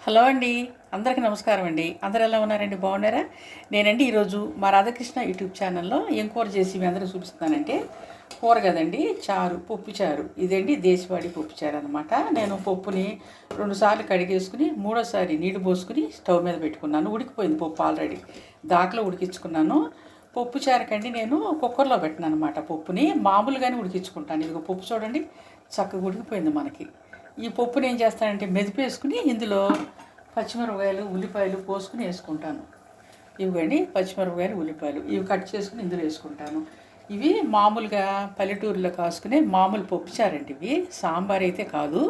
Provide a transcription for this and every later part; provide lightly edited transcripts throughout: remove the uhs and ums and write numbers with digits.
Hello అండి, అందరికీ నమస్కారం అండి. అందరు ఎలా ఉన్నారండి? బాగున్నారా? నేనండి ఈరోజు మా రాధాకృష్ణ యూట్యూబ్ ఛానల్లో ఏం కూర చేసి మీ అందరూ చూపిస్తున్నానంటే, కూర కదండి, చారు, పప్పు చారు. ఇదండి దేశవాళీ పప్పు చారు అనమాట. నేను పప్పుని 2 సార్లు కడిగేసుకుని మూడోసారి నీళ్లు పోసుకుని స్టవ్ మీద పెట్టుకున్నాను. ఉడికిపోయింది పప్పు ఆల్రెడీ, దాంట్లో ఉడికించుకున్నాను. పప్పు చారుకండి నేను కుక్కర్లో పెట్టినాను అనమాట. పప్పుని మామూలుగానే ఉడికించుకుంటాను. ఇదిగో పప్పు చూడండి, చక్కగా ఉడికిపోయింది మనకి. ఈ పప్పుని ఏం చేస్తానంటే మెదిపేసుకుని ఇందులో పచ్చిమిరపకాయలు ఉల్లిపాయలు పోసుకుని వేసుకుంటాను. ఇవ్వండి పచ్చిమిరపకాయలు ఉల్లిపాయలు ఇవి కట్ చేసుకుని ఇందులో వేసుకుంటాను. ఇవి మామూలుగా పల్లెటూరులో కాసుకునే మామూలు పప్పు చారండి. ఇవి సాంబార్ అయితే కాదు.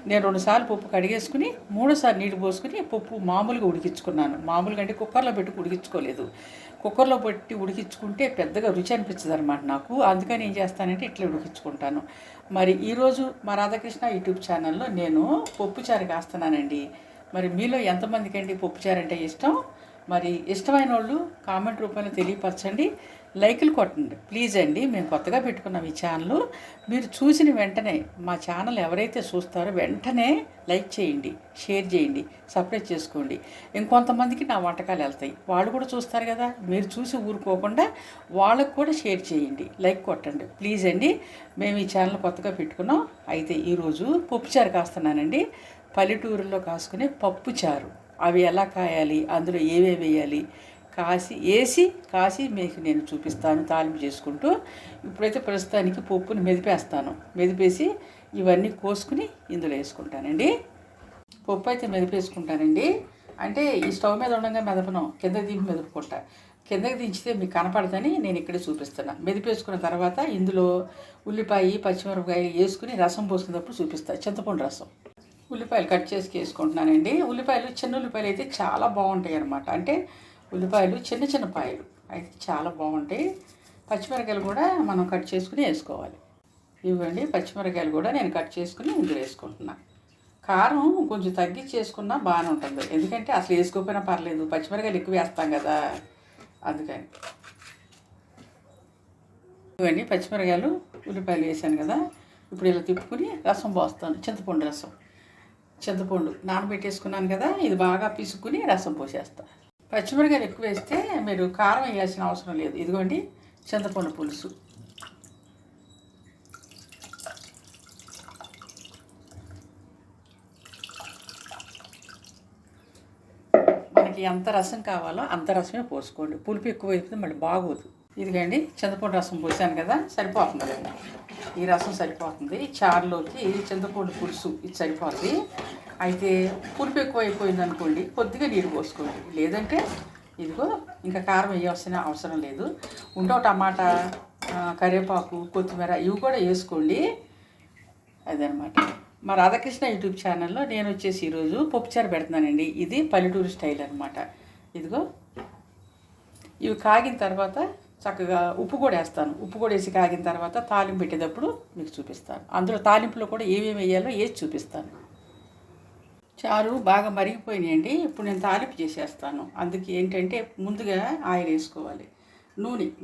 నేను 2 సార్లు పప్పు కడిగేసుకుని 3 సార్లు నీళ్ళు పోసుకుని పప్పు మామూలుగా ఉడికించుకున్నాను. మామూలుగా అంటే కుక్కర్లో పెట్టి ఉడికించుకోలేదు. కుక్కర్లో పెట్టి ఉడికించుకుంటే పెద్దగా రుచి అనిపించదు అనమాట నాకు. అందుకని ఏం చేస్తానంటే ఇట్లా ఉడికించుకుంటాను. మరి ఈరోజు మా రాధాకృష్ణ యూట్యూబ్ ఛానల్లో నేను పప్పుచారు కాస్తున్నానండి. మరి మీలో ఎంతమందికి అండి పప్పుచారు అంటే ఇష్టం? మరి ఇష్టమైన వాళ్ళు కామెంట్ రూపంలో తెలియపరచండి, లైకులు కొట్టండి ప్లీజ్ అండి. మేము కొత్తగా పెట్టుకున్నాం ఈ ఛానల్. మీరు చూసిన వెంటనే మా ఛానల్ ఎవరైతే చూస్తారో వెంటనే లైక్ చేయండి, షేర్ చేయండి, సబ్స్క్రైబ్ చేసుకోండి. ఇంకొంతమందికి నా వంటకాలు వెళ్తాయి, వాళ్ళు కూడా చూస్తారు కదా. మీరు చూసి ఊరుకోకుండా వాళ్ళకు కూడా షేర్ చేయండి, లైక్ కొట్టండి ప్లీజ్ అండి. మేము ఈ ఛానల్ కొత్తగా పెట్టుకున్నాం. అయితే ఈరోజు పప్పుచారు కాస్తున్నానండి. పల్లెటూరులో కాసుకునే పప్పుచారు. అవి ఎలా కాయాలి, అందులో ఏవేవి వేయాలి, కాసి మీకు నేను చూపిస్తాను తాలింపు చేసుకుంటూ. ఇప్పుడైతే ప్రస్తుతానికి పప్పుని మెదిపేసి ఇవన్నీ కోసుకుని ఇందులో వేసుకుంటానండి. పప్పు అయితే మెదిపేసుకుంటానండి. అంటే ఈ స్టవ్ మీద ఉండగా మెదపను, కింద దింపి మెదుపుకుంటా. కిందకి దించితే మీకు కనపడదని నేను ఇక్కడే చూపిస్తాను. మెదిపేసుకున్న తర్వాత ఇందులో ఉల్లిపాయ పచ్చిమిరపకాయ వేసుకుని రసం పోసుకున్నప్పుడు చూపిస్తాను. చింతపండు రసం, ఉల్లిపాయలు కట్ చేసి వేసుకుంటున్నానండి. ఉల్లిపాయలు చిన్న ఉల్లిపాయలు అయితే చాలా బాగుంటాయి అన్నమాట. అంటే ఉల్లిపాయలు చిన్న పాయలు అయితే చాలా బాగుంటాయి. పచ్చిమిరకాయలు కూడా మనం కట్ చేసుకుని వేసుకోవాలి. ఇవ్వండి పచ్చిమిరకాయలు కూడా నేను కట్ చేసుకుని ఇందులో వేసుకుంటున్నాను. కారం కొంచెం తగ్గించి చేసుకున్నా బాగానే ఉంటుంది, ఎందుకంటే అసలు వేసుకోకపోయినా పర్లేదు, పచ్చిమిరకాయలు ఎక్కువ వేస్తాం కదా, అందుకని. ఇవన్నీ పచ్చిమిరకాయలు ఉల్లిపాయలు వేసాను కదా. ఇప్పుడు ఇలా తిప్పుకుని రసం పోస్తాను. చింతపండు నానబెట్టేసుకున్నాను కదా, ఇది బాగా పిసుకుని రసం పోసేస్తాను. పచ్చిమిరకాయలు ఎక్కువ వేస్తే మీరు కారం వేయాల్సిన అవసరం లేదు. ఇదిగోండి చింతపండు పులుసు. మనకి ఎంత రసం కావాలో అంత రసమే పోసుకోండి. పులుపు ఎక్కువ అయిపోతే మళ్ళీ బాగోదు. ఇదిగండి చింతపండు రసం పోసాను కదా, సరిపోతుంది. ఈ రసం సరిపోతుంది. చారులోకి చింతపండు పులుసు ఇది సరిపోతుంది. అయితే పులుపు ఎక్కువ అయిపోయింది అనుకోండి, కొద్దిగా నీరు పోసుకోండి. లేదంటే ఇదిగో ఇంకా కారం వేయాల్సిన అవసరం లేదు. ఉండో టమాటా, కరివేపాకు, కొత్తిమీర ఇవి కూడా వేసుకోండి. అదనమాట. మా రాధాకృష్ణ యూట్యూబ్ ఛానల్లో నేను వచ్చేసి ఈరోజు పప్పుచారు పెడుతున్నానండి. ఇది పల్లెటూరు స్టైల్ అనమాట. ఇదిగో ఇవి కాగిన తర్వాత చక్కగా ఉప్పు కూడా వేస్తాను. ఉప్పు కూడా వేసి కాగిన తర్వాత తాలింపు పెట్టేటప్పుడు మీకు చూపిస్తాను. అందులో తాలింపులో కూడా ఏమేమి వేయాలో వేసి చూపిస్తాను. చారు బాగా మరిగిపోయినాయండి. ఇప్పుడు నేను తాలింపు చేసేస్తాను. అందుకే ఏంటంటే ముందుగా ఆయిల్ వేసుకోవాలి.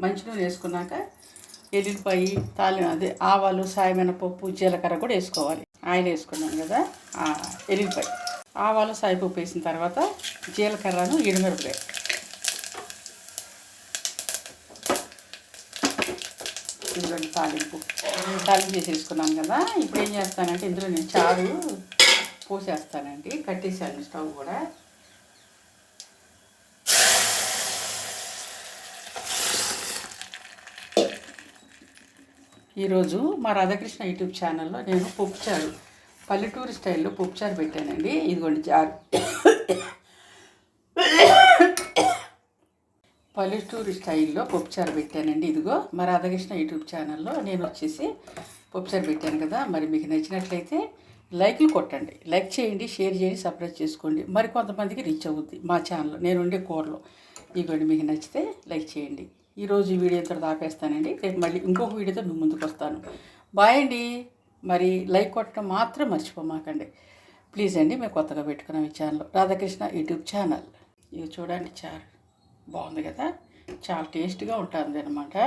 మంచి నూనె వేసుకున్నాక ఎల్లుల్లిపాయ, ఆవాలు, సాయమినపప్పు, జీలకర్ర కూడా వేసుకోవాలి. ఆయిల్ వేసుకున్నాను కదా, ఎల్లుల్లిపాయ, ఆవాలు, సాయపప్పు వేసిన తర్వాత జీలకర్రను, ఎండుమిరపకాయ, ఇదిగోండి తాలింపు చేసేసుకున్నాను కదా. ఇప్పుడు ఏం చేస్తానంటే ఇందులో నేను చారు పోసేస్తానండి. కట్టేసాను స్టవ్ కూడా. ఈరోజు మా రాధాకృష్ణ యూట్యూబ్ ఛానల్లో నేను పప్పుచారు పల్లెటూరు స్టైల్లో పప్పుచారు పెట్టానండి. ఇదిగోండి చారు, పల్లెటూరు స్టైల్లో పప్పుచారు పెట్టానండి. ఇదిగో మా రాధాకృష్ణ యూట్యూబ్ ఛానల్లో నేను వచ్చేసి పప్పుచారు పెట్టాను కదా. మరి మీకు నచ్చినట్లయితే లైక్లు కొట్టండి, లైక్ చేయండి, షేర్ చేయండి, సబ్స్క్రైబ్ చేసుకోండి. మరి కొంతమందికి రీచ్ అవుద్ది మా ఛానల్ నేను ఉండే కూరలో. ఇదిగోండి మీకు నచ్చితే లైక్ చేయండి. ఈరోజు ఈ వీడియోతో ఆపేస్తానండి. రేపు మళ్ళీ ఇంకొక వీడియోతో మీ ముందుకు వస్తాను. బాయ్ అండి. మరి లైక్ కొట్టడం మాత్రం మర్చిపోమాకండి ప్లీజ్ అండి. మేము కొత్తగా పెట్టుకున్నాం ఈ ఛానల్, రాధాకృష్ణ యూట్యూబ్ ఛానల్. ఇవి చూడండి చారు బాగుంది కదా, చాలా టేస్ట్గా ఉంటుంది అనమాట.